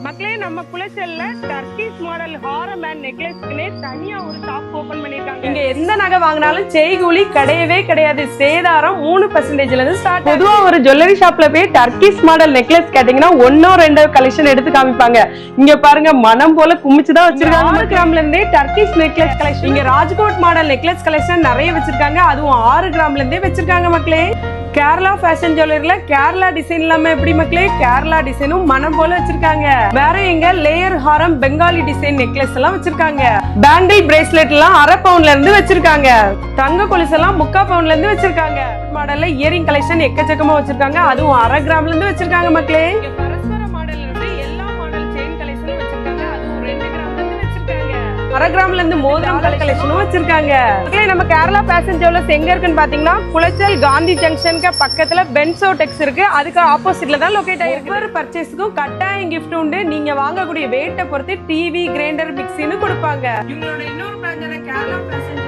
மக்களே நம்ம குளச்சல்ல Turkish model Haram and நெக்லஸ்க்குனே தனியா ஒரு ஷாப் ஓபன் பண்ணிருக்காங்க. இங்க எந்த நகை வாங்கினாலும் செய்கூலி கிடையவே கிடையாது. சேதாரம் 3% இருந்து ஸ்டார்ட். பொதுவா ஒரு ஜுவல்லரி ஷாப்ல போய் டர்க்கிஷ் மாடல் நெக்லஸ் கேட்டீங்கன்னா 1-2 கலெக்ஷன் எடுத்து காமிப்பாங்க. இங்க பாருங்க மனம் போல குமிச்சுதான் வச்சிருக்காங்க. 6 கிராம்ல இருந்தே டர்க்கிஷ் நெக்லஸ் கலெக்ஷன், இங்க ராஜ்கோட் மாடல் நெக்லஸ் கலெக்ஷன் நிறைய வச்சிருக்காங்க. அதுவும் 6 கிராம்ல இருந்தே வச்சிருக்காங்க மக்களே. கேரளா ஃபேஷன் ஜுவல்லரியில கேரளா டிசைன் இல்லாம எப்படி மக்களே, கேரளா டிசைனும் மனம் போல வச்சிருக்காங்க. வேற எங்க லேயர் ஹாரம் பெங்காலி டிசைன் நெக்லஸ் எல்லாம் வச்சிருக்காங்க. பேங்கிள் பிரேஸ்லெட் எல்லாம் 1/2 பவுன்ல இருந்து வச்சிருக்காங்க. தங்க கொலுசு எல்லாம் 3/4 பவுன்ல இருந்து வச்சிருக்காங்க. மாடல்ல இயரிங் கலெக்ஷன் எக்கச்சக்கமா வச்சிருக்காங்க. அதுவும் 1/2 கிராம்ல இருந்து வச்சிருக்காங்க மக்களே. பரஸ்பர மாடல்ல இருந்து எல்லா மாடல் செயின் கலெக்ஷனும் வச்சிருக்காங்க. அதுவும் 2 கிராம்ல இருந்து வச்சிருக்காங்க. 1/2 கிராம்ல இருந்து மோதிரம் கலெக்ஷனும் வச்சிருக்காங்க. மக்களே நம்ம கேரளா ஃபேஷன் ஜுவல்லர்ஸ் எங்க இருக்குன்னு பாத்தீங்கன்னா குளச்சல் காந்தி ஜங்ஷனுக்கு பக்கத்துல பென்சோ டெக்ஸ் இருக்கு. அதுக்கு ஆப்போசிட்ல தான் லொகேட் ஆயிருக்கு. ஒவ்வொரு பர்ச்சேஸ்க்கும் கட்டாயம் கிஃப்ட் உண்டு. நீங்க வாங்கக்கூடிய வெயிட்டை பொறுத்து டிவி, கிரைண்டர், மிக்ஸின்னு கொடுப்பாங்க. இவங்களோட இன்னொரு பிரான்ச்சான கேரளா ஃபேஷன்